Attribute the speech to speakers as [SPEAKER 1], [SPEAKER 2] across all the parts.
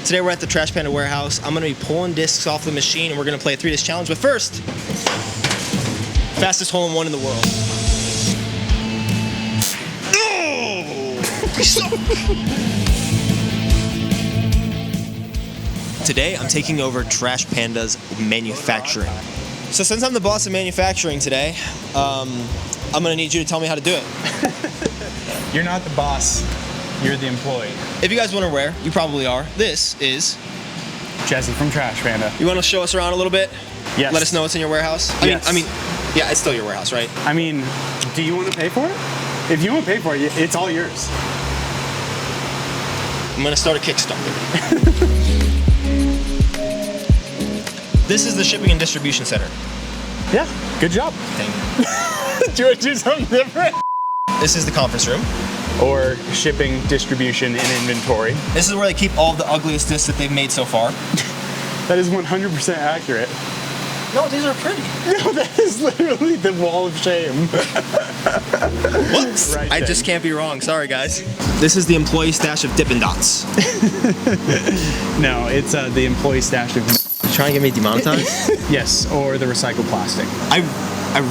[SPEAKER 1] Today we're at the Trash Panda warehouse. I'm gonna be pulling discs off the machine and we're gonna play a 3-disc challenge. But first, fastest hole-in-one in the world. Today I'm taking over Trash Panda's manufacturing. So since I'm the boss of manufacturing today, I'm gonna need you to tell me how to do it.
[SPEAKER 2] You're not the boss. You're the employee.
[SPEAKER 1] If you guys weren't aware, you probably are. This is
[SPEAKER 2] Jesse from Trash Panda.
[SPEAKER 1] You want to show us around a little bit?
[SPEAKER 2] Yes.
[SPEAKER 1] Let us know what's in your warehouse. I mean, yeah, it's still your warehouse, right?
[SPEAKER 2] I mean, do you want to pay for it? If you want to pay for it, it's all yours.
[SPEAKER 1] I'm gonna start a Kickstarter. This is the shipping and distribution center.
[SPEAKER 2] Yeah, good job.
[SPEAKER 1] Thank you.
[SPEAKER 2] Do you want to do something different?
[SPEAKER 1] This is the conference room.
[SPEAKER 2] Or shipping, distribution, and inventory.
[SPEAKER 1] This is where they keep all of the ugliest discs that they've made so far.
[SPEAKER 2] That is 100% accurate.
[SPEAKER 1] No, these are pretty.
[SPEAKER 2] No, that is literally the wall of shame.
[SPEAKER 1] Whoops.
[SPEAKER 2] Right
[SPEAKER 1] I
[SPEAKER 2] thing.
[SPEAKER 1] just can't be wrong. Sorry, guys. This is the employee stash of Dippin' Dots.
[SPEAKER 2] No, it's the employee stash of...
[SPEAKER 1] You trying to get me demonetized?
[SPEAKER 2] Yes, or the recycled plastic.
[SPEAKER 1] I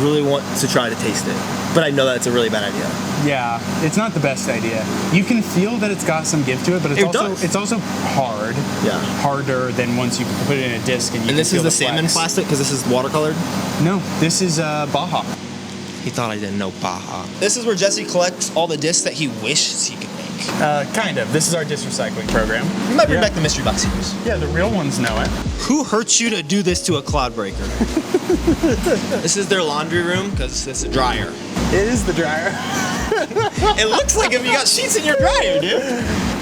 [SPEAKER 1] really want to try to taste it, but I know that it's a really bad idea.
[SPEAKER 2] Yeah, it's not the best idea. You can feel that it's got some give to it, but it's also hard.
[SPEAKER 1] Yeah.
[SPEAKER 2] Harder than once you put it in a disc and you.
[SPEAKER 1] And this
[SPEAKER 2] can
[SPEAKER 1] is
[SPEAKER 2] feel
[SPEAKER 1] the salmon
[SPEAKER 2] flex.
[SPEAKER 1] plastic because this is watercolored.
[SPEAKER 2] No, this is Baja.
[SPEAKER 1] He thought I didn't know Baja. This is where Jesse collects all the discs that he wishes he could make.
[SPEAKER 2] Kind of. This is our disc recycling program.
[SPEAKER 1] We might bring back the mystery box series.
[SPEAKER 2] Yeah, the real ones know it.
[SPEAKER 1] Who hurt you to do this to a cloud breaker? This is their laundry room because it's a dryer.
[SPEAKER 2] It is the dryer.
[SPEAKER 1] It looks like if you got sheets in your dryer, dude.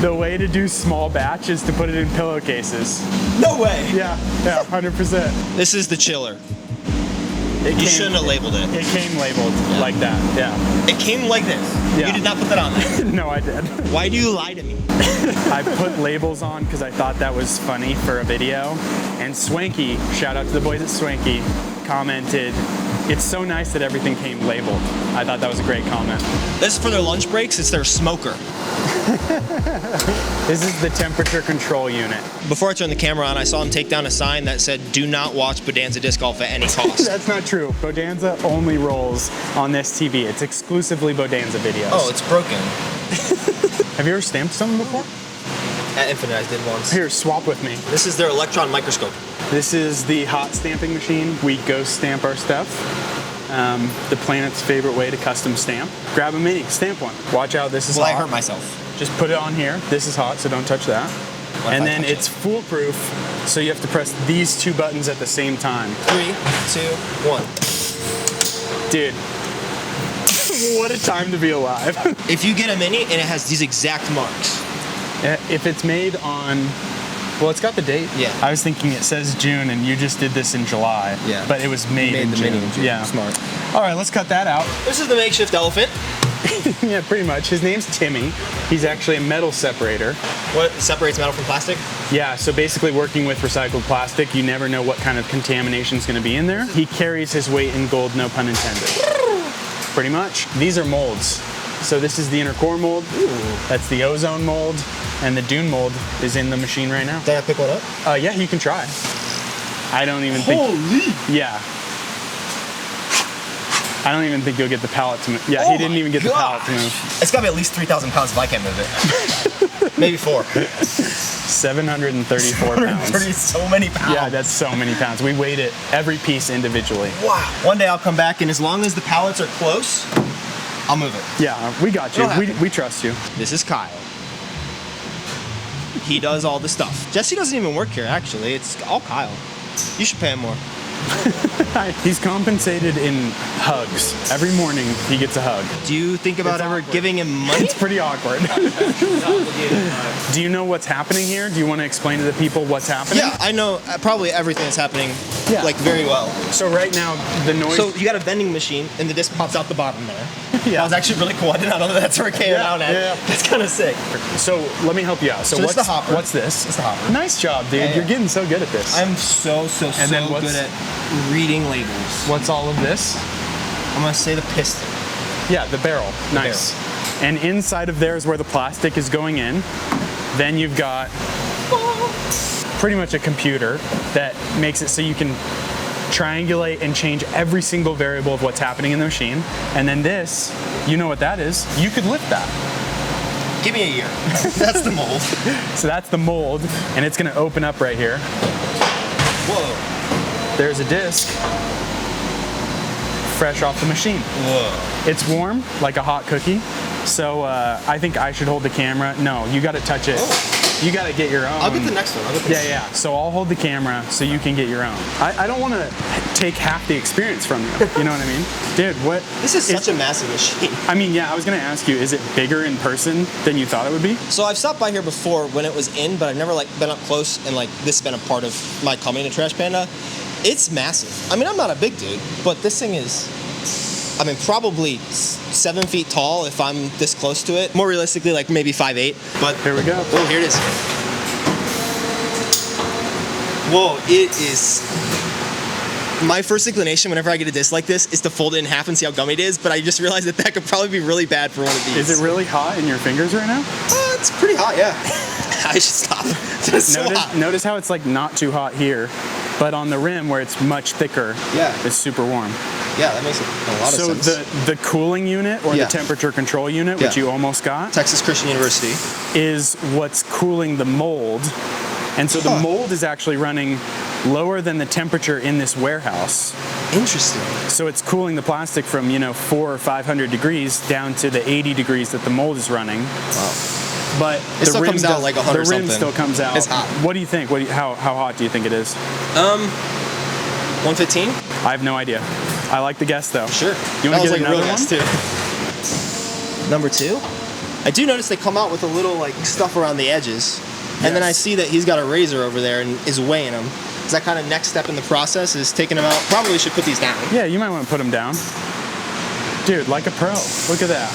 [SPEAKER 2] The way to do small batch is to put it in pillowcases.
[SPEAKER 1] No way.
[SPEAKER 2] Yeah, 100%.
[SPEAKER 1] This is the chiller. You shouldn't have labeled it.
[SPEAKER 2] It came labeled like that, yeah.
[SPEAKER 1] It came like this.
[SPEAKER 2] Yeah.
[SPEAKER 1] You did not put that on there.
[SPEAKER 2] No, I did.
[SPEAKER 1] Why do you lie to me?
[SPEAKER 2] I put labels on because I thought that was funny for a video. And Swanky, shout out to the boys at Swanky, commented, "It's so nice that everything came labeled." I thought that was a great comment.
[SPEAKER 1] This is for their lunch breaks. It's their smoker.
[SPEAKER 2] This is the temperature control unit.
[SPEAKER 1] Before I turned the camera on, I saw him take down a sign that said, "Do not watch Bodanza disc golf at any cost."
[SPEAKER 2] That's not true. Bodanza only rolls on this TV. It's exclusively Bodanza videos.
[SPEAKER 1] Oh, it's broken.
[SPEAKER 2] Have you ever stamped something before?
[SPEAKER 1] At Infinite, I did once.
[SPEAKER 2] Here, swap with me.
[SPEAKER 1] This is their electron microscope.
[SPEAKER 2] This is the hot stamping machine. We ghost stamp our stuff. The planet's favorite way to custom stamp. Grab a mini, stamp one. Watch out, this is
[SPEAKER 1] Well,
[SPEAKER 2] hot.
[SPEAKER 1] I hurt myself.
[SPEAKER 2] Just put it on here. This is hot, so don't touch that. And then it's foolproof, so you have to press these two buttons at the same time.
[SPEAKER 1] 3, 2, 1.
[SPEAKER 2] Dude, what a time to be alive.
[SPEAKER 1] If you get a mini and it has these exact marks.
[SPEAKER 2] If it's made on, well, it's got the date.
[SPEAKER 1] Yeah.
[SPEAKER 2] I was thinking it says June, and you just did this in July.
[SPEAKER 1] Yeah.
[SPEAKER 2] But it was made in
[SPEAKER 1] the
[SPEAKER 2] June.
[SPEAKER 1] mini in June.
[SPEAKER 2] Yeah.
[SPEAKER 1] Smart.
[SPEAKER 2] All right, let's cut that out.
[SPEAKER 1] This is the makeshift elephant.
[SPEAKER 2] Yeah, pretty much. His name's Timmy. He's actually a metal separator.
[SPEAKER 1] What separates metal from plastic?
[SPEAKER 2] Yeah, so basically working with recycled plastic, you never know what kind of contamination is going to be in there. He carries his weight in gold, no pun intended. Pretty much. These are molds. So this is the inner core mold. Ooh. That's the ozone mold. And the dune mold is in the machine right now.
[SPEAKER 1] Did I pick one up?
[SPEAKER 2] Yeah, you can try. I don't even think...
[SPEAKER 1] Holy!
[SPEAKER 2] Yeah. I don't even think you'll get the pallet to move. Yeah, he didn't even get the pallet to move.
[SPEAKER 1] It's got to be at least 3,000 pounds if I can't move it. Maybe 4.
[SPEAKER 2] 734 pounds.
[SPEAKER 1] 30, so many pounds.
[SPEAKER 2] Yeah, that's so many pounds. We weighed it, every piece individually.
[SPEAKER 1] Wow. One day I'll come back, and as long as the pallets are close, I'll move it.
[SPEAKER 2] Yeah, we got you. We trust you.
[SPEAKER 1] This is Kyle. He does all the stuff. Jesse doesn't even work here, actually. It's all Kyle. You should pay him more.
[SPEAKER 2] He's compensated in hugs. Every morning he gets a hug.
[SPEAKER 1] Do you think about ever giving him money?
[SPEAKER 2] It's pretty awkward. Do you know what's happening here? Do you want to explain to the people what's happening?
[SPEAKER 1] Yeah, I know probably everything that's happening like very well.
[SPEAKER 2] So right now the noise...
[SPEAKER 1] So you got a vending machine and the disc pops out the bottom there.
[SPEAKER 2] Yeah.
[SPEAKER 1] That was actually really cool. I did not know that's where it came out at.
[SPEAKER 2] Yeah.
[SPEAKER 1] That's kind of sick.
[SPEAKER 2] So let me help you out.
[SPEAKER 1] So what's the hopper?
[SPEAKER 2] What's this?
[SPEAKER 1] It's the hopper.
[SPEAKER 2] Nice job, dude.
[SPEAKER 1] Yeah.
[SPEAKER 2] You're getting so good at this.
[SPEAKER 1] I'm so good at reading labels.
[SPEAKER 2] What's all of this?
[SPEAKER 1] I'm going to say the piston.
[SPEAKER 2] Yeah, the barrel. Nice. And inside of there is where the plastic is going in. Then you've got pretty much a computer that makes it so you can triangulate and change every single variable of what's happening in the machine. And then this, you know what that is. You could lift that.
[SPEAKER 1] Give me a year. That's the mold.
[SPEAKER 2] So that's the mold, and it's gonna open up right here.
[SPEAKER 1] Whoa.
[SPEAKER 2] There's a disc, fresh off the machine.
[SPEAKER 1] Whoa.
[SPEAKER 2] It's warm, like a hot cookie. So I think I should hold the camera. No, you gotta touch it.
[SPEAKER 1] Oh.
[SPEAKER 2] You gotta get your own.
[SPEAKER 1] I'll get the next one.
[SPEAKER 2] Yeah. So I'll hold the camera so you can get your own. I don't wanna take half the experience from you. You know what I mean? Dude, what?
[SPEAKER 1] This is such a massive machine.
[SPEAKER 2] I mean, yeah, I was gonna ask you, is it bigger in person than you thought it would be?
[SPEAKER 1] So I've stopped by here before when it was in, but I've never like been up close and like this has been a part of my coming to Trash Panda. It's massive. I mean, I'm not a big dude, but this thing is, I mean, probably 7 feet tall if I'm this close to it. More realistically, like maybe 5'8". But
[SPEAKER 2] here we go.
[SPEAKER 1] Oh, here it is. Whoa, it is. My first inclination whenever I get a disc like this is to fold it in half and see how gummy it is, but I just realized that could probably be really bad for one of these.
[SPEAKER 2] Is it really hot in your fingers right now?
[SPEAKER 1] It's pretty hot, yeah. I should stop. It's so hot.
[SPEAKER 2] Notice how it's like not too hot here, but on the rim where it's much thicker, it's super warm.
[SPEAKER 1] Yeah, that makes a lot of sense.
[SPEAKER 2] So the cooling unit or the temperature control unit, which you almost got,
[SPEAKER 1] Texas Christian University,
[SPEAKER 2] is what's cooling the mold. And so the mold is actually running lower than the temperature in this warehouse.
[SPEAKER 1] Interesting.
[SPEAKER 2] So it's cooling the plastic from 400 or 500 degrees down to the 80 degrees that the mold is running.
[SPEAKER 1] Wow.
[SPEAKER 2] But
[SPEAKER 1] it still comes out like 100
[SPEAKER 2] something. The rim
[SPEAKER 1] something.
[SPEAKER 2] still comes out.
[SPEAKER 1] It's hot.
[SPEAKER 2] What do you think? How hot do you think it is?
[SPEAKER 1] 115?
[SPEAKER 2] I have no idea. I like the guess though.
[SPEAKER 1] Sure.
[SPEAKER 2] You want to get
[SPEAKER 1] like
[SPEAKER 2] another
[SPEAKER 1] real
[SPEAKER 2] one?
[SPEAKER 1] guess too. Number 2? I do notice they come out with a little like stuff around the edges. And then I see that he's got a razor over there and is weighing them. Is that kind of next step in the process is taking them out? Probably should put these down.
[SPEAKER 2] Yeah, you might want to put them down. Dude, like a pro. Look at that.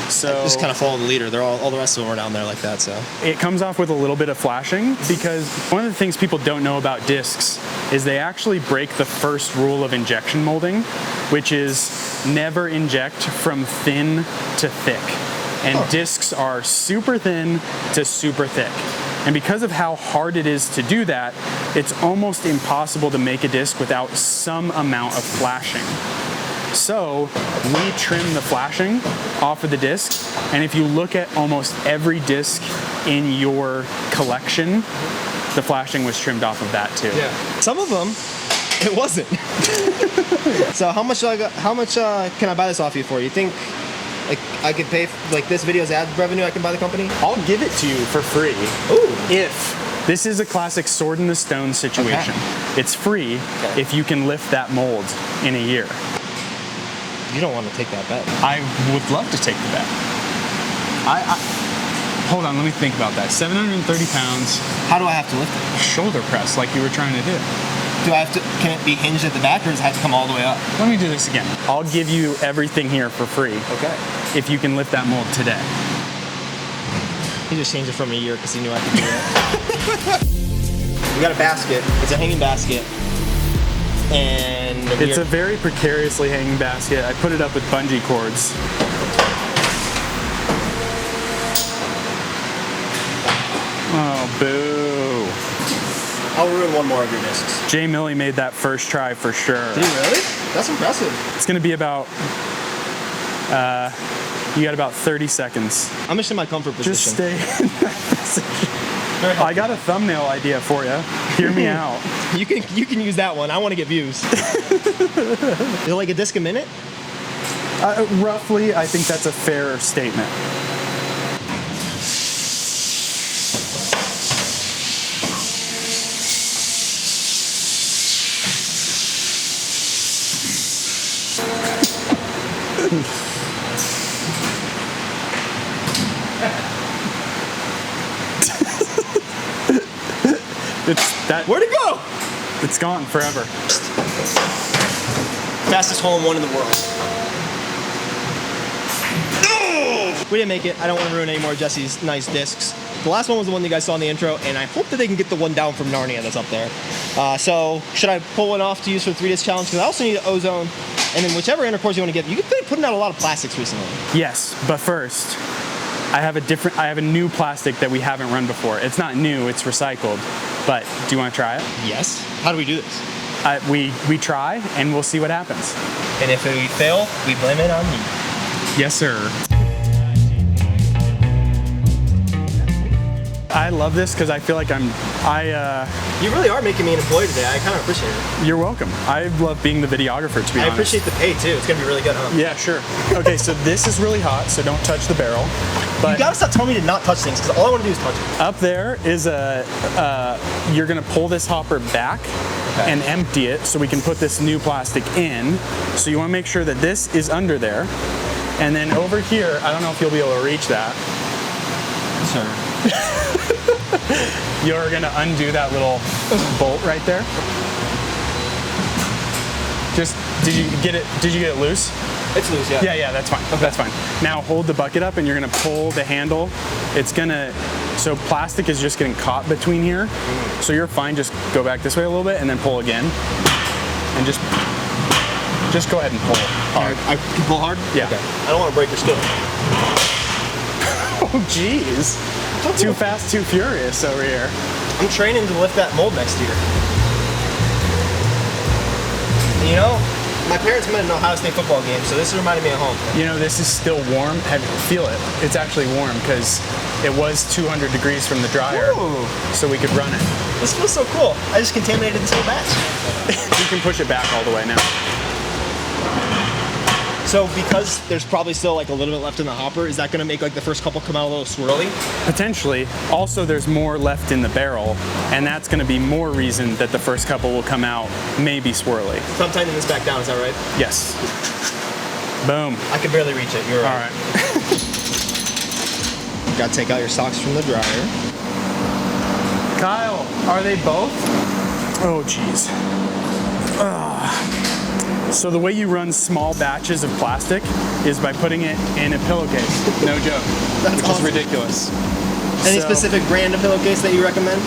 [SPEAKER 2] So
[SPEAKER 1] just kind of follow the leader. They're all the rest of them are down there like that. So
[SPEAKER 2] it comes off with a little bit of flashing because one of the things people don't know about discs is they actually break the first rule of injection molding, which is never inject from thin to thick. And discs are super thin to super thick. And because of how hard it is to do that, it's almost impossible to make a disc without some amount of flashing. So we trim the flashing off of the disc, and if you look at almost every disc in your collection, the flashing was trimmed off of that too.
[SPEAKER 1] Yeah. Some of them, it wasn't. So how much can I buy this off you for? You think like I could pay like this video's ad revenue? I can buy the company.
[SPEAKER 2] I'll give it to you for free.
[SPEAKER 1] Ooh.
[SPEAKER 2] If this is a classic sword in the stone situation. Okay. It's free if you can lift that mold in a year.
[SPEAKER 1] You don't want to take that bet.
[SPEAKER 2] I would love to take the bet. Hold on, let me think about that. 730 pounds.
[SPEAKER 1] How do I have to lift it?
[SPEAKER 2] Shoulder press, like you were trying to do.
[SPEAKER 1] Can it be hinged at the back or does it have to come all the way up?
[SPEAKER 2] Let me do this again. I'll give you everything here for free.
[SPEAKER 1] Okay.
[SPEAKER 2] If you can lift that mold today.
[SPEAKER 1] He just changed it from a year because he knew I could do it. We got a basket. It's a hanging basket. And
[SPEAKER 2] it's a very precariously hanging basket. I put it up with bungee cords. Oh, boo.
[SPEAKER 1] I'll ruin one more of your discs.
[SPEAKER 2] Jay Millie made that first try for sure.
[SPEAKER 1] Did he really? That's impressive.
[SPEAKER 2] It's going to be about, you got about 30 seconds.
[SPEAKER 1] I'm just in my comfort position.
[SPEAKER 2] Just stay in that position. I got a thumbnail idea for you. Hear me out.
[SPEAKER 1] You can use that one. I want to get views. Is it like a disc a minute?
[SPEAKER 2] Roughly, I think that's a fair statement.
[SPEAKER 1] Where'd it go?
[SPEAKER 2] It's gone forever.
[SPEAKER 1] Fastest hole-in-one in the world. We didn't make it. I don't want to ruin any more of Jesse's nice discs. The last one was the one you guys saw in the intro, and I hope that they can get the one down from Narnia that's up there. So should I pull one off to use for the 3-disc challenge? Because I also need ozone, and then whichever intercourse you want to get. You've been putting out a lot of plastics recently.
[SPEAKER 2] Yes, but first, I have a new plastic that we haven't run before. It's not new, it's recycled. But do you want to try it?
[SPEAKER 1] Yes. How do we do this?
[SPEAKER 2] We try and we'll see what happens.
[SPEAKER 1] And if we fail, we blame it on me.
[SPEAKER 2] Yes, sir. I love this because I feel like
[SPEAKER 1] You really are making me an employee today. I kind of appreciate it.
[SPEAKER 2] You're welcome. I love being the videographer, to be honest.
[SPEAKER 1] I appreciate the pay too. It's gonna be really good, huh?
[SPEAKER 2] Yeah, sure. Okay, so this is really hot, so don't touch the barrel. But
[SPEAKER 1] you gotta stop telling me to not touch things, because all I want to do is touch it.
[SPEAKER 2] Up there is you're gonna pull this hopper back and empty it so we can put this new plastic in. So you wanna make sure that this is under there. And then over here, I don't know if you'll be able to reach that.
[SPEAKER 1] Sure.
[SPEAKER 2] You're gonna undo that little bolt right there. Did you get it loose?
[SPEAKER 1] It's loose, yeah.
[SPEAKER 2] Yeah, that's fine. Okay. That's fine. Now hold the bucket up and you're gonna pull the handle. So plastic is just getting caught between here. So you're fine, just go back this way a little bit and then pull again. And just go ahead and pull hard.
[SPEAKER 1] I can pull hard?
[SPEAKER 2] Yeah.
[SPEAKER 1] Okay. I don't want to break your skill.
[SPEAKER 2] Oh, jeez. Too fast, too furious over here.
[SPEAKER 1] I'm training to lift that mold next year. You know, my parents met in an Ohio State football game, so this is reminding me of home.
[SPEAKER 2] You know, this is still warm. Feel it. It's actually warm because it was 200 degrees from the dryer, so we could run it.
[SPEAKER 1] This feels so cool. I just contaminated this whole batch.
[SPEAKER 2] You can push it back all the way now.
[SPEAKER 1] So because there's probably still like a little bit left in the hopper, is that going to make like the first couple come out a little swirly?
[SPEAKER 2] Potentially. Also, there's more left in the barrel, and that's going to be more reason that the first couple will come out maybe swirly.
[SPEAKER 1] So I'm tightening this back down, is that right?
[SPEAKER 2] Yes. Boom.
[SPEAKER 1] I can barely reach it, you're right.
[SPEAKER 2] All right.
[SPEAKER 1] Got to take out your socks from the dryer.
[SPEAKER 2] Kyle, are they both? Oh, jeez. So the way you run small batches of plastic is by putting it in a pillowcase. No joke.
[SPEAKER 1] That's
[SPEAKER 2] which
[SPEAKER 1] awesome.
[SPEAKER 2] is ridiculous.
[SPEAKER 1] Any specific brand of pillowcase that you recommend?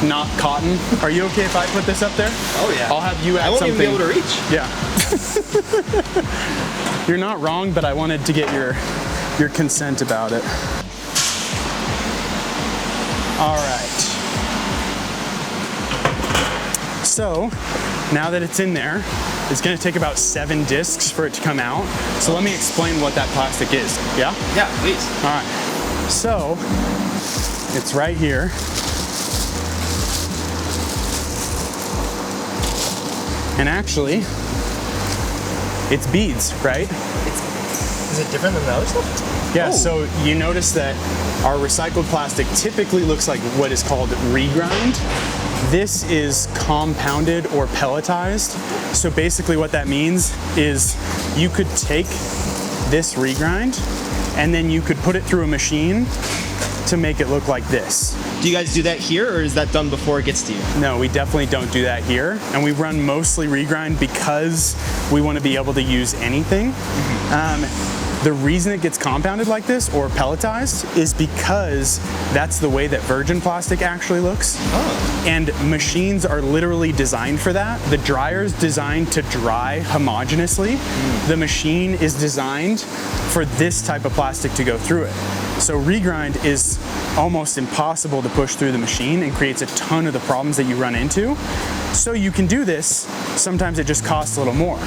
[SPEAKER 2] Not cotton. Are you okay if I put this up there?
[SPEAKER 1] Oh yeah.
[SPEAKER 2] I'll have you add
[SPEAKER 1] I won't
[SPEAKER 2] something.
[SPEAKER 1] even be able to reach.
[SPEAKER 2] Yeah. You're not wrong, but I wanted to get your consent about it. All right. So now that it's in there, it's going to take about 7 discs for it to come out. So let me explain what that plastic is. Yeah?
[SPEAKER 1] Yeah, please.
[SPEAKER 2] All right. So it's right here. And actually, it's beads, right?
[SPEAKER 1] Is it different than the other stuff?
[SPEAKER 2] Yeah, so you notice that our recycled plastic typically looks like what is called regrind. This is compounded or pelletized. So basically what that means is you could take this regrind and then you could put it through a machine to make it look like this.
[SPEAKER 1] Do you guys do that here, or is that done before it gets to you?
[SPEAKER 2] No, we definitely don't do that here. And we run mostly regrind because we want to be able to use anything. The reason it gets compounded like this or pelletized is because that's the way that virgin plastic actually looks.
[SPEAKER 1] Oh.
[SPEAKER 2] And machines are literally designed for that. The dryer's designed to dry homogenously. The machine is designed for this type of plastic to go through it. So regrind is almost impossible to push through the machine and creates a ton of the problems that you run into. So you can do this, sometimes it just costs a little more.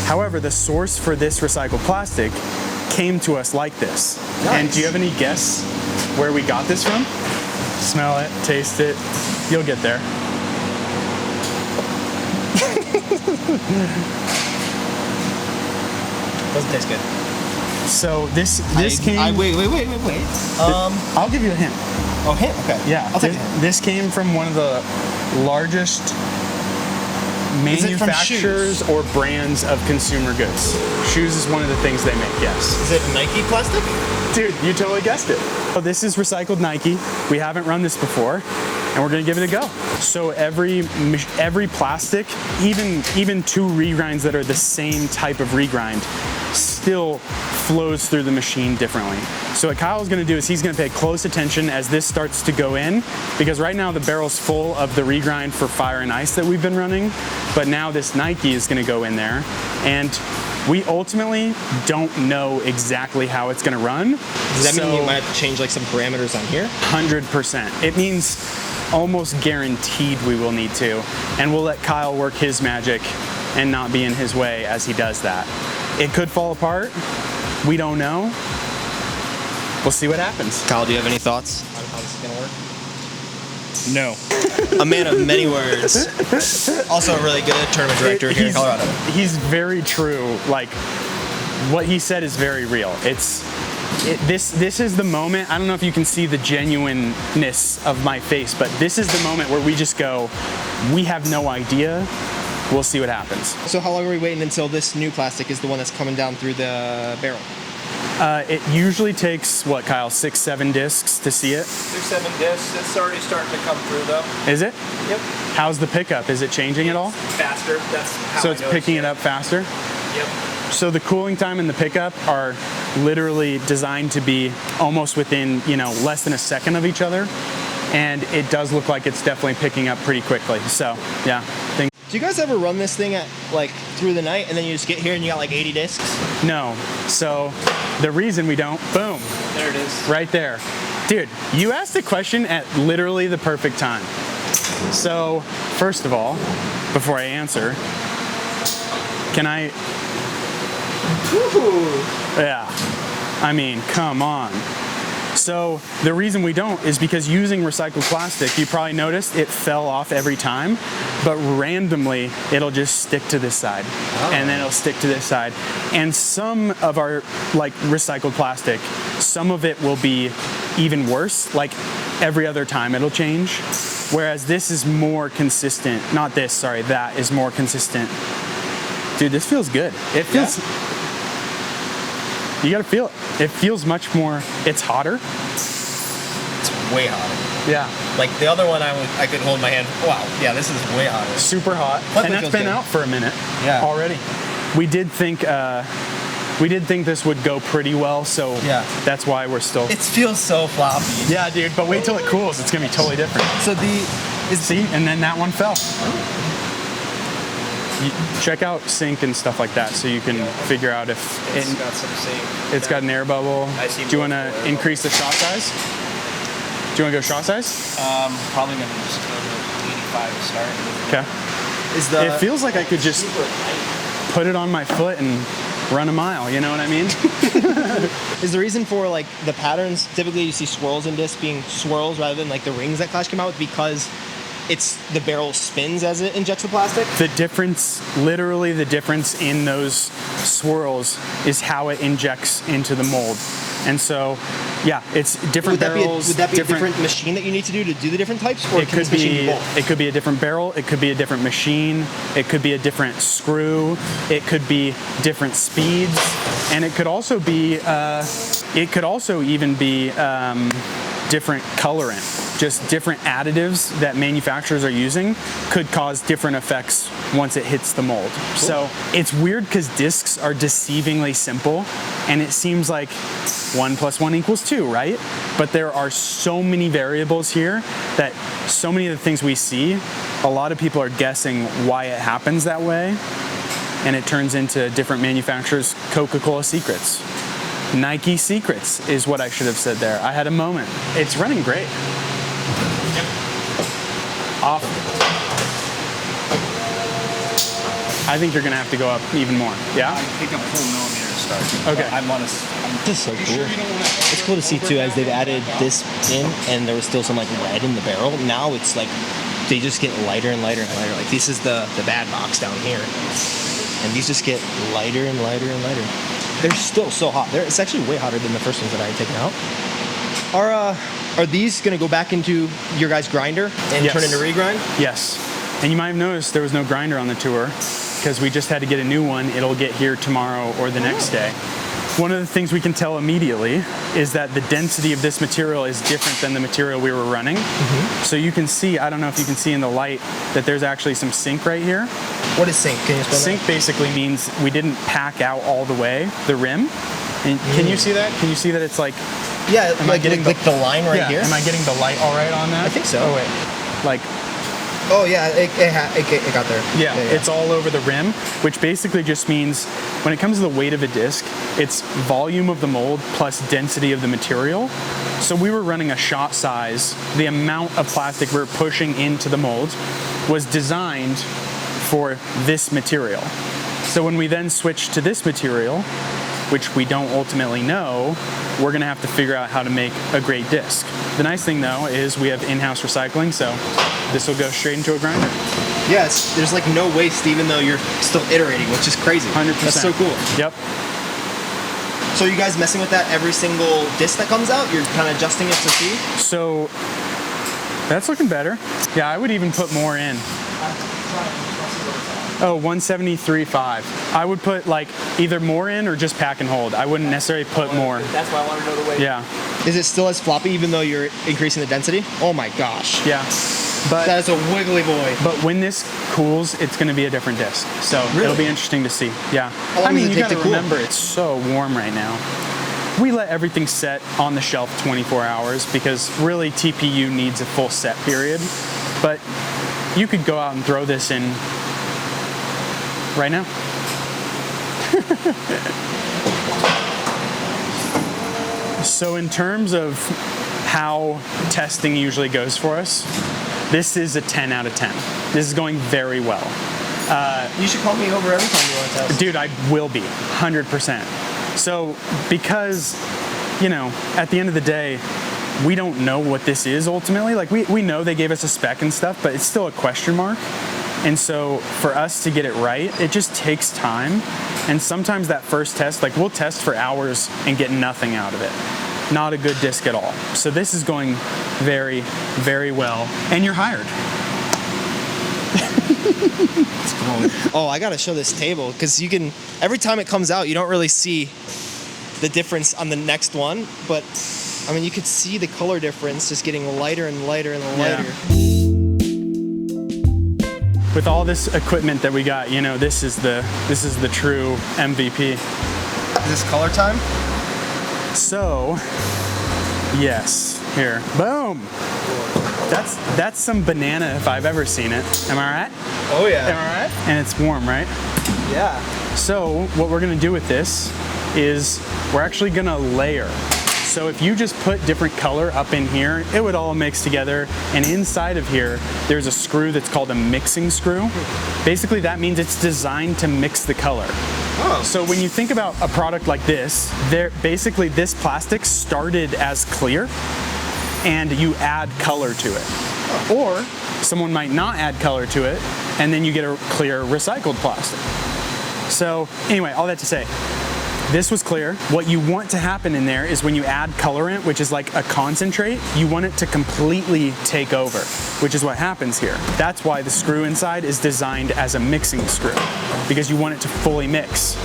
[SPEAKER 2] However, the source for this recycled plastic came to us like this.
[SPEAKER 1] Nice.
[SPEAKER 2] And do you have any guess where we got this from? Smell it, taste it, you'll get there.
[SPEAKER 1] Doesn't taste good.
[SPEAKER 2] So this came.
[SPEAKER 1] Wait.
[SPEAKER 2] I'll give you a hint.
[SPEAKER 1] Oh, hint? Okay.
[SPEAKER 2] Yeah,
[SPEAKER 1] I'll take a hint.
[SPEAKER 2] this came from one of the largest manufacturers or brands of consumer goods. Shoes is one of the things they make, yes.
[SPEAKER 1] Is it Nike plastic?
[SPEAKER 2] Dude, you totally guessed it. So this is recycled Nike. We haven't run this before, and we're gonna give it a go. So every plastic, even 2 regrinds that are the same type of regrind, still flows through the machine differently. So what Kyle's gonna do is he's gonna pay close attention as this starts to go in, because right now the barrel's full of the regrind for fire and ice that we've been running, but now this Nike is gonna go in there, and We ultimately don't know exactly how it's going to run.
[SPEAKER 1] Does that mean you might have to change like some parameters on here?
[SPEAKER 2] 100%. It means almost guaranteed we will need to. And we'll let Kyle work his magic and not be in his way as he does that. It could fall apart. We don't know. We'll see what happens.
[SPEAKER 1] Kyle, do you have any thoughts on how this is going to work?
[SPEAKER 3] No.
[SPEAKER 1] A man of many words. Also a really good tournament director here in Colorado.
[SPEAKER 2] He's very true. Like, what he said is very real. This is the moment. I don't know if you can see the genuineness of my face, but this is the moment where we just go, we have no idea. We'll see what happens.
[SPEAKER 1] So how long are we waiting until this new plastic is the one that's coming down through the barrel?
[SPEAKER 2] It usually takes, what, Kyle, 6-7 discs to see it?
[SPEAKER 3] 6-7 discs. It's already starting to come through, though.
[SPEAKER 2] Is it?
[SPEAKER 3] Yep.
[SPEAKER 2] How's the pickup? Is it changing at all?
[SPEAKER 3] Faster. That's how
[SPEAKER 2] So
[SPEAKER 3] I
[SPEAKER 2] it's
[SPEAKER 3] noticed
[SPEAKER 2] picking it up faster?
[SPEAKER 3] Yep.
[SPEAKER 2] So the cooling time and the pickup are literally designed to be almost within, less than a second of each other. And it does look like it's definitely picking up pretty quickly. So, yeah.
[SPEAKER 1] Do you guys ever run this thing at like through the night and then you just get here and you got like 80 discs?
[SPEAKER 2] No. So the reason we don't, boom.
[SPEAKER 3] There it is.
[SPEAKER 2] Right there. Dude, you asked the question at literally the perfect time. So, first of all, before I answer, can I...
[SPEAKER 1] Woo-hoo.
[SPEAKER 2] Yeah. I mean, come on. So the reason we don't is because using recycled plastic, you probably noticed it fell off every time, but randomly it'll just stick to this side, and then it'll stick to this side. And some of our recycled plastic, some of it will be even worse, like every other time it'll change. Whereas this is more consistent, not this, sorry, that is more consistent. Dude, this feels good. It feels, you gotta feel it. It feels much more, it's hotter.
[SPEAKER 1] It's way hotter.
[SPEAKER 2] Yeah.
[SPEAKER 1] Like the other one I could hold my hand. Wow, yeah, this is way hotter.
[SPEAKER 2] Super hot.
[SPEAKER 1] But
[SPEAKER 2] And
[SPEAKER 1] it
[SPEAKER 2] that's
[SPEAKER 1] feels
[SPEAKER 2] been
[SPEAKER 1] good.
[SPEAKER 2] out for a minute already. We did think this would go pretty well, so that's why we're still...
[SPEAKER 1] It feels so floppy.
[SPEAKER 2] Yeah, dude, but wait till it cools. It's gonna be totally different.
[SPEAKER 1] So
[SPEAKER 2] See, and then that one fell. You check out sync and stuff like that so you can figure out if
[SPEAKER 3] It's got some sync.
[SPEAKER 2] it's got an air bubble.
[SPEAKER 3] I see
[SPEAKER 2] Do you want
[SPEAKER 3] multiple
[SPEAKER 2] to
[SPEAKER 3] air
[SPEAKER 2] increase the shot size? Do you want to go shot size?
[SPEAKER 3] Probably going to just go to 85 to start.
[SPEAKER 2] Okay. It feels like I could just put it on my foot and run a mile, you know what I mean?
[SPEAKER 1] Is the reason for like the patterns, typically you see swirls in discs being swirls rather than like the rings that Clash came out with because the barrel spins as it injects the plastic?
[SPEAKER 2] The difference, literally the difference in those swirls is how it injects into the mold. And so, yeah, it's different barrels.
[SPEAKER 1] Would that be a different machine that you need to do the different types? Or
[SPEAKER 2] It
[SPEAKER 1] can this
[SPEAKER 2] could
[SPEAKER 1] machine
[SPEAKER 2] be.
[SPEAKER 1] do both?
[SPEAKER 2] It could be a different barrel. It could be a different machine. It could be a different screw. It could be different speeds, and it could also be. It could also even be different colorant. Just different additives that manufacturers are using could cause different effects once it hits the mold. Cool. So it's weird because discs are deceivingly simple, and it seems like 1 + 1 = 2, right? But there are so many variables here that so many of the things we see, a lot of people are guessing why it happens that way, and it turns into different manufacturers. Coca-Cola secrets. Nike secrets is what I should have said there. I had a moment. It's running great. Off. I think you're gonna have to go up even more. Yeah?
[SPEAKER 3] I think I'm full millimeter to start.
[SPEAKER 2] Okay.
[SPEAKER 3] I'm on a...
[SPEAKER 1] This is so cool. It's cool to see too as they've added this in and there was still some like red in the barrel. Now it's like they just get lighter and lighter and lighter. Like this is the bad box down here. And these just get lighter and lighter and lighter. They're still so hot. It's actually way hotter than the first ones that I had taken out. Are these going to go back into your guys' grinder and turn into regrind?
[SPEAKER 2] Yes. And you might have noticed there was no grinder on the tour because we just had to get a new one. It'll get here tomorrow or the next day. One of the things we can tell immediately is that the density of this material is different than the material we were running. So you can see, I don't know if you can see in the light, that there's actually some sink right here.
[SPEAKER 1] What is sink? Can you explain
[SPEAKER 2] Sink basically means we didn't pack out all the way the rim. And can you see that? Can you see that it's like...
[SPEAKER 1] Yeah, like the line right here?
[SPEAKER 2] Am I getting the light all right on that?
[SPEAKER 1] I think so.
[SPEAKER 2] Oh, wait. Like...
[SPEAKER 1] Oh yeah, it got there.
[SPEAKER 2] Yeah, it's all over the rim, which basically just means when it comes to the weight of a disc, it's volume of the mold plus density of the material. So we were running a shot size. The amount of plastic we were pushing into the mold was designed for this material. So when we then switch to this material, which we don't ultimately know, we're gonna have to figure out how to make a great disc. The nice thing though is we have in-house recycling, so this will go straight into a grinder.
[SPEAKER 1] Yes, there's like no waste even though you're still iterating, which is crazy.
[SPEAKER 2] 100%.
[SPEAKER 1] That's so cool.
[SPEAKER 2] Yep.
[SPEAKER 1] So are you guys messing with that every single disc that comes out? You're kind of adjusting it to see?
[SPEAKER 2] So that's looking better. Yeah, I would even put more in. Oh, 173.5. I would put like either more in or just pack and hold. I wouldn't necessarily put more.
[SPEAKER 3] That's why I want to know the weight.
[SPEAKER 2] Yeah.
[SPEAKER 1] Is it still as floppy even though you're increasing the density? Oh my gosh.
[SPEAKER 2] Yeah. But
[SPEAKER 1] That is a wiggly boy.
[SPEAKER 2] But when this cools, it's going to be a different disc. So it'll be interesting to see. Yeah.
[SPEAKER 1] How long does it
[SPEAKER 2] you
[SPEAKER 1] take
[SPEAKER 2] got to
[SPEAKER 1] to cool?
[SPEAKER 2] remember, it's so warm right now. We let everything set on the shelf 24 hours because really TPU needs a full set period. But you could go out and throw this in right now. So in terms of how testing usually goes for us, this is a 10 out of 10. This is going very well.
[SPEAKER 1] You should call me over every time you want to test.
[SPEAKER 2] Dude, I will be, 100%. So because, you know, at the end of the day, we don't know what this is ultimately. Like we know they gave us a spec and stuff, but it's still a question mark. And so for us to get it right, it just takes time. And sometimes that first test, like we'll test for hours and get nothing out of it. Not a good disc at all. So this is going very, very well. And you're hired.
[SPEAKER 1] Oh, I gotta show this table because you can, every time it comes out, you don't really see the difference on the next one, but I mean, you could see the color difference just getting lighter and lighter and lighter.
[SPEAKER 2] With all this equipment that we got, you know, this is the true MVP.
[SPEAKER 1] Is this color time?
[SPEAKER 2] So, yes, here, boom. That's some banana if I've ever seen it. Am I right?
[SPEAKER 1] Oh yeah.
[SPEAKER 2] Am I right? And it's warm, right?
[SPEAKER 1] Yeah.
[SPEAKER 2] So what we're gonna do with this is we're actually gonna layer. So if you just put different color up in here, it would all mix together. And inside of here, there's a screw that's called a mixing screw. Basically, that means it's designed to mix the color.
[SPEAKER 1] Oh.
[SPEAKER 2] So when you think about a product like this, basically this plastic started as clear and you add color to it.
[SPEAKER 1] Oh.
[SPEAKER 2] Or someone might not add color to it and then you get a clear recycled plastic. So anyway, all that to say, this was clear. What you want to happen in there is when you add colorant, which is like a concentrate, you want it to completely take over, which is what happens here. That's why the screw inside is designed as a mixing screw, because you want it to fully mix.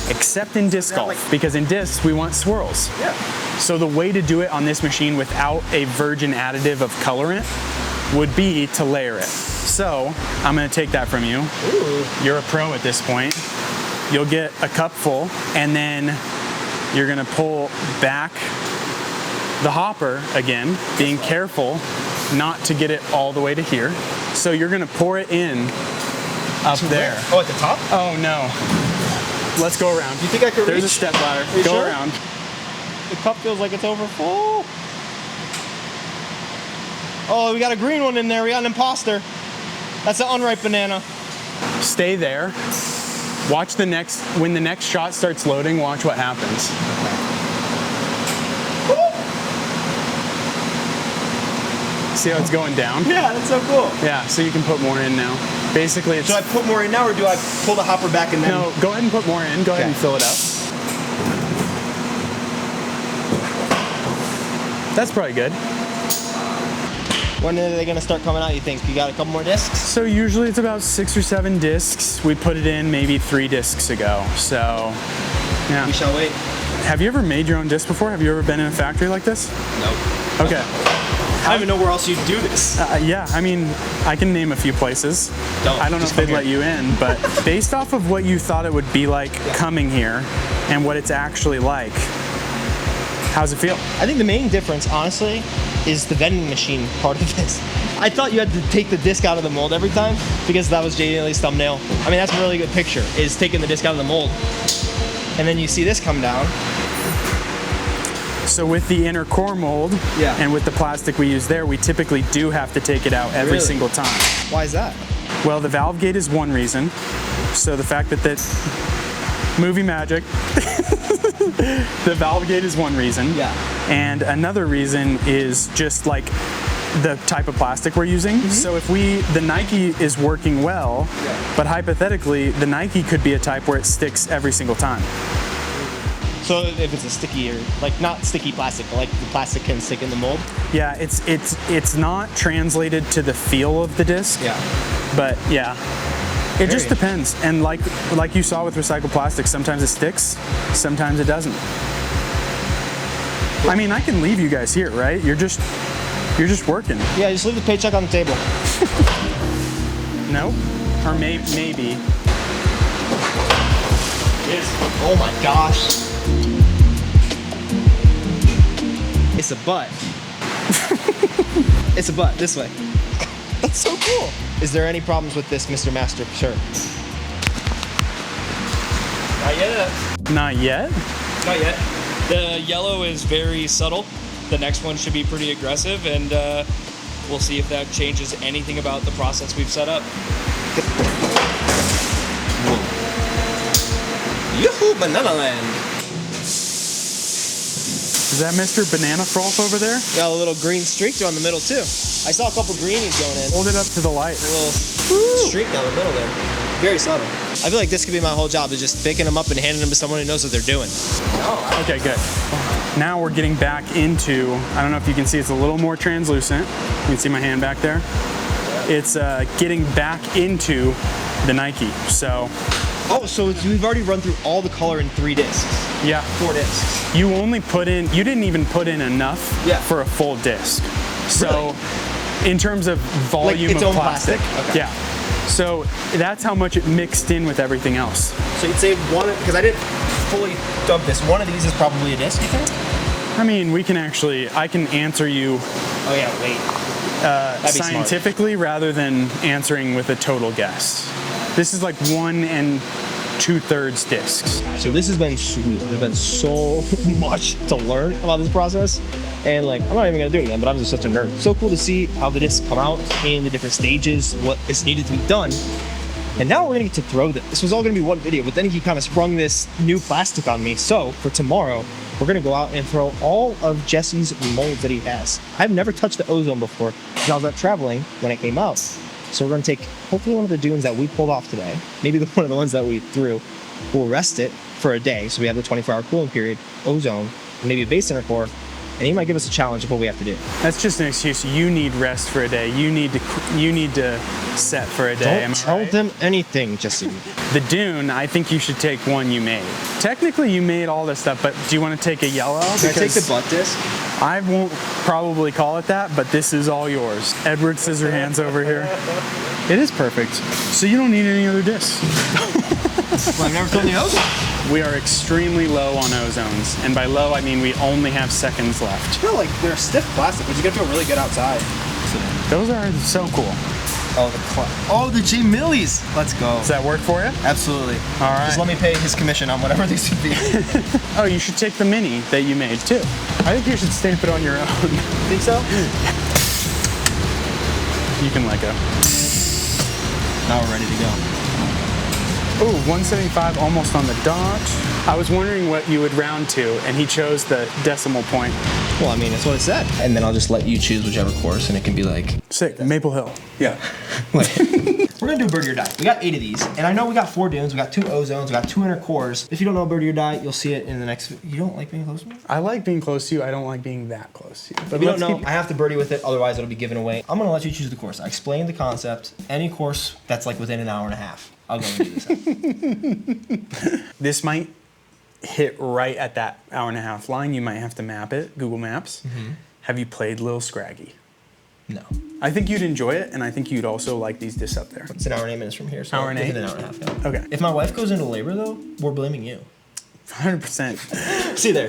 [SPEAKER 2] Except in disc golf, because in discs we want swirls.
[SPEAKER 1] Yeah.
[SPEAKER 2] So the way to do it on this machine without a virgin additive of colorant would be to layer it. So I'm gonna take that from you.
[SPEAKER 1] Ooh.
[SPEAKER 2] You're a pro at this point. You'll get a cup full and then you're gonna pull back the hopper again, being careful not to get it all the way to here. So you're gonna pour it in up there.
[SPEAKER 1] Oh, at the top?
[SPEAKER 2] Oh no. Let's go around.
[SPEAKER 1] You think I could
[SPEAKER 2] There's a
[SPEAKER 1] reach?
[SPEAKER 2] step ladder.
[SPEAKER 1] You
[SPEAKER 2] Go
[SPEAKER 1] sure?
[SPEAKER 2] around.
[SPEAKER 1] The cup feels like it's over full. Oh, we got a green one in there. We got an imposter. That's an unripe banana.
[SPEAKER 2] Stay there. Watch when the next shot starts loading, watch what happens. See how it's going down?
[SPEAKER 1] Yeah, that's so cool.
[SPEAKER 2] Yeah, so you can put more in now. Basically, it's...
[SPEAKER 1] Do I put more in now or do I pull the hopper back and then?
[SPEAKER 2] No, go ahead and put more in. Go ahead and fill it up. That's probably good.
[SPEAKER 1] When are they gonna start coming out, you think? You got a couple more discs?
[SPEAKER 2] So usually it's about 6 or 7 discs. We put it in maybe 3 discs ago. So, yeah.
[SPEAKER 1] We shall wait.
[SPEAKER 2] Have you ever made your own disc before? Have you ever been in a factory like this?
[SPEAKER 1] Nope.
[SPEAKER 2] Okay.
[SPEAKER 1] I don't even know where else you'd do this.
[SPEAKER 2] Yeah, I mean, I can name a few places. I don't know if they'd let you in, but based off of what you thought it would be like coming here and what it's actually like, how's it feel?
[SPEAKER 1] I think the main difference, honestly, is the vending machine part of this. I thought you had to take the disc out of the mold every time because that was Jay Daly's thumbnail. I mean, that's a really good picture, is taking the disc out of the mold. And then you see this come down.
[SPEAKER 2] So with the inner core mold
[SPEAKER 1] Yeah.
[SPEAKER 2] and with the plastic we use there, we typically do have to take it out every
[SPEAKER 1] Really?
[SPEAKER 2] single time.
[SPEAKER 1] Why is that?
[SPEAKER 2] Well, the valve gate is one reason. So the fact that movie magic, the valve gate is one reason.
[SPEAKER 1] Yeah.
[SPEAKER 2] And another reason is just like the type of plastic we're using. So if the Nike is working well, but hypothetically, the Nike could be a type where it sticks every single time.
[SPEAKER 1] So if it's a sticky or like not sticky plastic, but like the plastic can stick in the mold.
[SPEAKER 2] Yeah, it's not translated to the feel of the disc.
[SPEAKER 1] Yeah.
[SPEAKER 2] But yeah, it just
[SPEAKER 1] Very
[SPEAKER 2] depends. And like you saw with recycled plastic, sometimes it sticks, sometimes it doesn't. I mean, I can leave you guys here, right? You're just working.
[SPEAKER 1] Yeah, just leave the paycheck on the table.
[SPEAKER 2] No? Or maybe.
[SPEAKER 1] Oh my gosh. It's a butt. It's a butt, this way. That's so cool. Is there any problems with this, Mr. Master shirt?
[SPEAKER 3] Not yet.
[SPEAKER 2] Not yet?
[SPEAKER 3] Not yet. The yellow is very subtle. The next one should be pretty aggressive, and we'll see if that changes anything about the process we've set up.
[SPEAKER 1] Yoo-hoo, Banana Land.
[SPEAKER 2] Is that Mr. Banana Froth over there?
[SPEAKER 1] Got a little green streak down the middle too. I saw a couple greenies going in.
[SPEAKER 2] Hold it up to the light.
[SPEAKER 1] A little streak down the middle there. Very subtle. I feel like this could be my whole job, is just picking them up and handing them to someone who knows what they're doing.
[SPEAKER 2] Okay, good. Now we're getting back into, I don't know if you can see, it's a little more translucent. You can see my hand back there. It's getting back into the Nike, so.
[SPEAKER 1] Oh, so we've already run through all the color in 3 discs.
[SPEAKER 2] Yeah.
[SPEAKER 1] 4 discs.
[SPEAKER 2] You didn't even put in enough for a full disc. So, in terms of volume
[SPEAKER 1] its
[SPEAKER 2] of
[SPEAKER 1] own
[SPEAKER 2] plastic.
[SPEAKER 1] Okay.
[SPEAKER 2] Yeah. So, that's how much it mixed in with everything else.
[SPEAKER 1] So you'd say one, because I didn't fully dub this, one of these is probably a disc, you think?
[SPEAKER 2] I mean, I can answer you
[SPEAKER 1] Oh yeah, wait. That'd be smart.
[SPEAKER 2] scientifically rather than answering with a total guess. This is like 1 2/3 discs.
[SPEAKER 1] So this has been sweet. There's been so much to learn about this process. And like, I'm not even gonna do it again, but I'm just such a nerd. So cool to see how the discs come out in the different stages, what is needed to be done. And now we're gonna get to throw this. This was all gonna be one video, but then he kind of sprung this new plastic on me. So for tomorrow, we're gonna go out and throw all of Jesse's molds that he has. I've never touched the ozone before because I was out traveling when it came out. So we're gonna take hopefully one of the dunes that we pulled off today, maybe one of the ones that we threw. We'll rest it for a day, so we have the 24-hour cooling period, ozone, maybe a base inner core, and he might give us a challenge of what we have to do.
[SPEAKER 2] That's just an excuse. You need rest for a day. You need to set for a day.
[SPEAKER 1] Don't tell them anything, Jesse.
[SPEAKER 2] The dune, I think you should take one you made. Technically, you made all this stuff, but do you want to take a yellow?
[SPEAKER 1] Can I take the butt disc?
[SPEAKER 2] I won't probably call it that, but this is all yours. Edward Scissorhands over here. It is perfect. So you don't need any other discs.
[SPEAKER 1] Well, I've never thrown the ozone.
[SPEAKER 2] We are extremely low on ozones, and by low I mean we only have seconds left.
[SPEAKER 1] I feel like they're stiff plastic, which is gonna feel really good outside.
[SPEAKER 2] Those are so cool.
[SPEAKER 1] Oh, the G Millies. Let's go.
[SPEAKER 2] Does that work for you?
[SPEAKER 1] Absolutely.
[SPEAKER 2] All right.
[SPEAKER 1] Just let me pay his commission on whatever these should be.
[SPEAKER 2] Oh, you should take the mini that you made too. I think you should stamp it on your own.
[SPEAKER 1] Think so?
[SPEAKER 2] You can let go.
[SPEAKER 1] Now we're ready to go.
[SPEAKER 2] Oh, 175 almost on the dot. I was wondering what you would round to, and he chose the decimal point.
[SPEAKER 1] Well, I mean, that's what it said. And then I'll just let you choose whichever course, and it can be like...
[SPEAKER 2] Sick, Maple Hill. Yeah.
[SPEAKER 1] We're gonna do Birdie or Die. We got 8 of these, and I know we got 4 dunes, we got 2 ozones, we got 2 inner cores. If you don't know Birdie or Die, you'll see it in the next... You don't like being close to me?
[SPEAKER 2] I like being close to you. I don't like being that close to you. But
[SPEAKER 1] If you don't know, I have to birdie with it, otherwise it'll be given away. I'm gonna let you choose the course. I explained the concept. Any course that's like within an hour and a half, I'll go and do this.
[SPEAKER 2] This might hit right at that hour and a half line. You might have to map it, Google Maps. Have you played Lil Scraggy?
[SPEAKER 1] No.
[SPEAKER 2] I think you'd enjoy it, and I think you'd also like these discs up there.
[SPEAKER 1] It's an hour and 8 minutes from here, so
[SPEAKER 2] Hour and 8?
[SPEAKER 1] within an hour and a half. Yeah.
[SPEAKER 2] Okay.
[SPEAKER 1] If my wife goes into labor though, we're blaming you.
[SPEAKER 2] 100%.
[SPEAKER 1] See there.